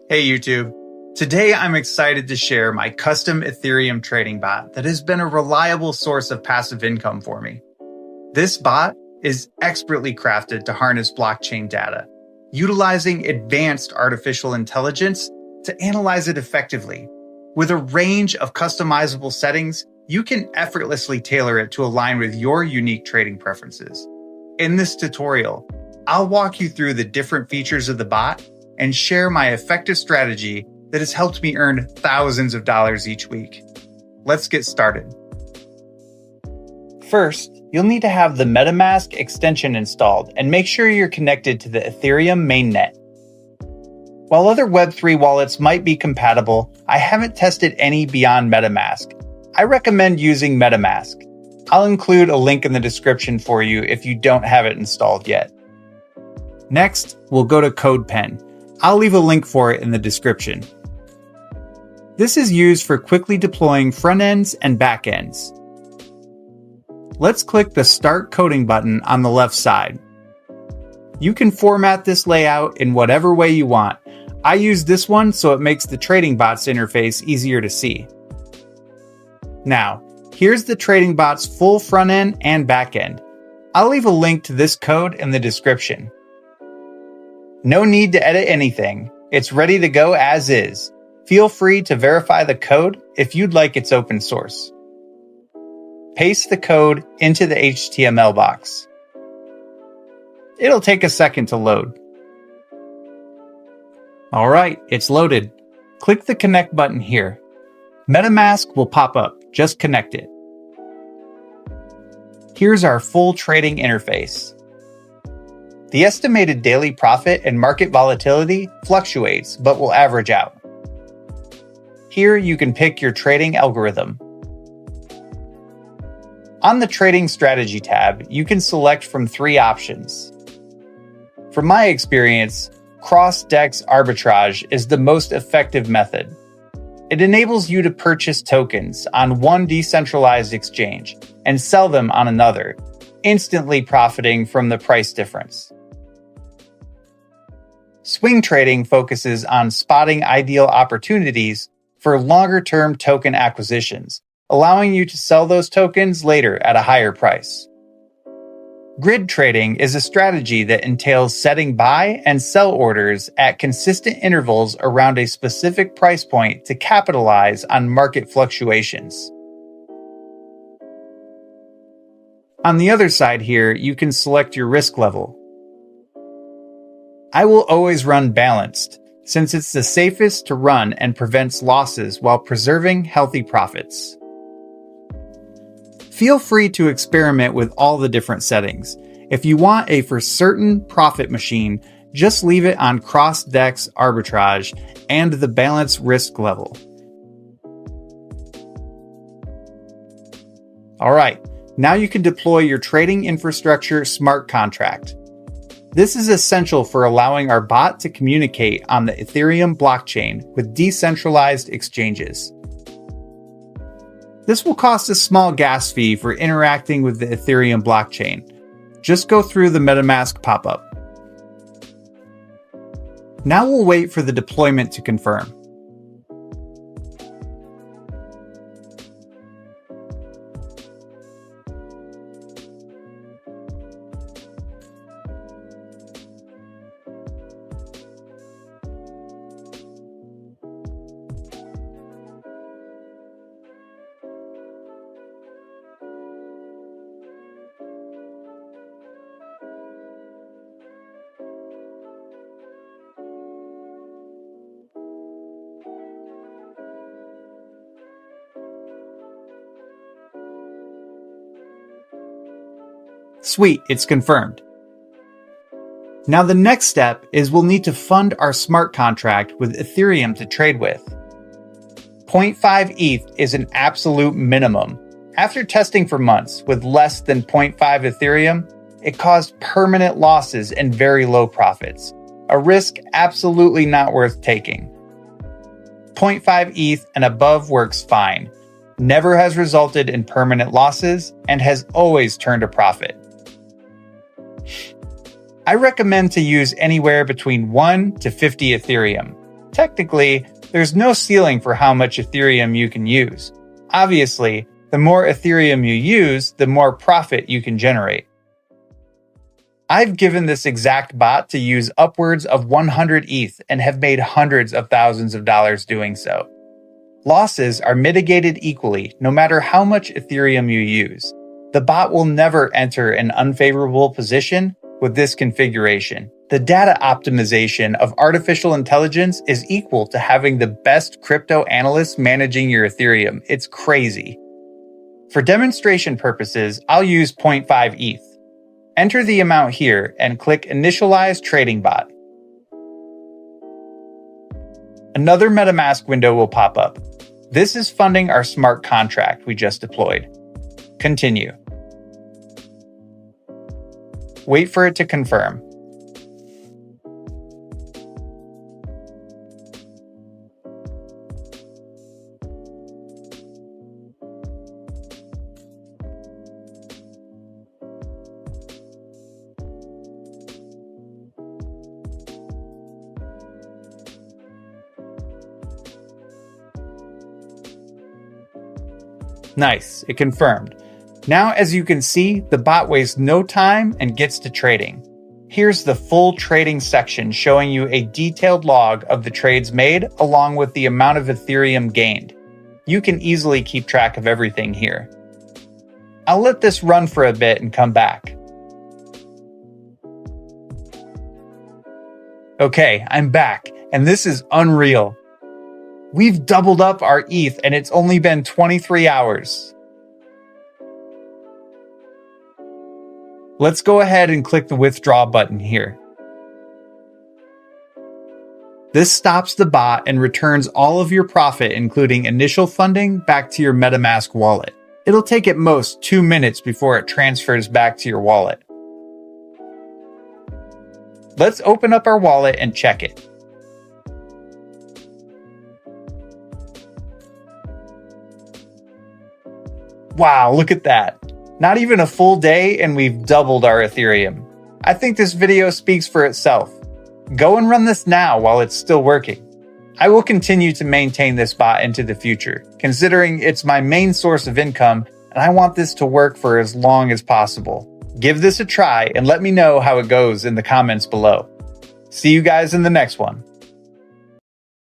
Hey YouTube. Today I'm excited to share my custom Ethereum trading bot that has been a reliable source of passive income for me. This bot is expertly crafted to harness blockchain data, utilizing advanced artificial intelligence to analyze it effectively. With a range of customizable settings, you can effortlessly tailor it to align with your unique trading preferences. In this tutorial, I'll walk you through the different features of the bot and share my effective strategy that has helped me earn thousands of dollars each week. Let's get started. First, you'll need to have the MetaMask extension installed and make sure you're connected to the Ethereum mainnet. While other Web3 wallets might be compatible, I haven't tested any beyond MetaMask. I recommend using MetaMask. I'll include a link in the description for you if you don't have it installed yet. Next, we'll go to CodePen. I'll leave a link for it in the description. This is used for quickly deploying front ends and back ends. Let's click the Start Coding button on the left side. You can format this layout in whatever way you want. I use this one so it makes the trading bot's interface easier to see. Now, here's the trading bot's full front end and back end. I'll leave a link to this code in the description. No need to edit anything. It's ready to go as is. Feel free to verify the code if you'd like it's open source. Paste the code into the HTML box. It'll take a second to load. All right, it's loaded. Click the connect button here. MetaMask will pop up. Just connect it. Here's our full trading interface. The estimated daily profit and market volatility fluctuates, but will average out. Here you can pick your trading algorithm. On the Trading Strategy tab, you can select from 3 options. From my experience, cross-DEX arbitrage is the most effective method. It enables you to purchase tokens on one decentralized exchange and sell them on another, instantly profiting from the price difference. Swing trading focuses on spotting ideal opportunities for longer-term token acquisitions, allowing you to sell those tokens later at a higher price. Grid trading is a strategy that entails setting buy and sell orders at consistent intervals around a specific price point to capitalize on market fluctuations. On the other side here, you can select your risk level. I will always run balanced, since it's the safest to run and prevents losses while preserving healthy profits. Feel free to experiment with all the different settings. If you want a for certain profit machine, just leave it on cross-DEX arbitrage and the balance risk level. All right, now you can deploy your trading infrastructure smart contract. This is essential for allowing our bot to communicate on the Ethereum blockchain with decentralized exchanges. This will cost a small gas fee for interacting with the Ethereum blockchain. Just go through the MetaMask pop-up. Now we'll wait for the deployment to confirm. Sweet, it's confirmed. Now the next step is we'll need to fund our smart contract with Ethereum to trade with. 0.5 ETH is an absolute minimum. After testing for months with less than 0.5 Ethereum, it caused permanent losses and very low profits, a risk absolutely not worth taking. 0.5 ETH and above works fine, never has resulted in permanent losses, and has always turned a profit. I recommend to use anywhere between 1 to 50 Ethereum. Technically, there's no ceiling for how much Ethereum you can use. Obviously, the more Ethereum you use, the more profit you can generate. I've given this exact bot to use upwards of 100 ETH and have made hundreds of thousands of dollars doing so. Losses are mitigated equally no matter how much Ethereum you use. The bot will never enter an unfavorable position with this configuration. The data optimization of artificial intelligence is equal to having the best crypto analysts managing your Ethereum. It's crazy. For demonstration purposes, I'll use 0.5 ETH. Enter the amount here and click Initialize Trading Bot. Another MetaMask window will pop up. This is funding our smart contract we just deployed. Continue. Wait for it to confirm. Nice, it confirmed. Now, as you can see, the bot wastes no time and gets to trading. Here's the full trading section showing you a detailed log of the trades made along with the amount of Ethereum gained. You can easily keep track of everything here. I'll let this run for a bit and come back. Okay, I'm back, and this is unreal. We've doubled up our ETH and it's only been 23 hours. Let's go ahead and click the withdraw button here. This stops the bot and returns all of your profit, including initial funding, back to your MetaMask wallet. It'll take at most 2 minutes before it transfers back to your wallet. Let's open up our wallet and check it. Wow, look at that. Not even a full day and we've doubled our Ethereum. I think this video speaks for itself. Go and run this now while it's still working. I will continue to maintain this bot into the future, considering it's my main source of income and I want this to work for as long as possible. Give this a try and let me know how it goes in the comments below. See you guys in the next one.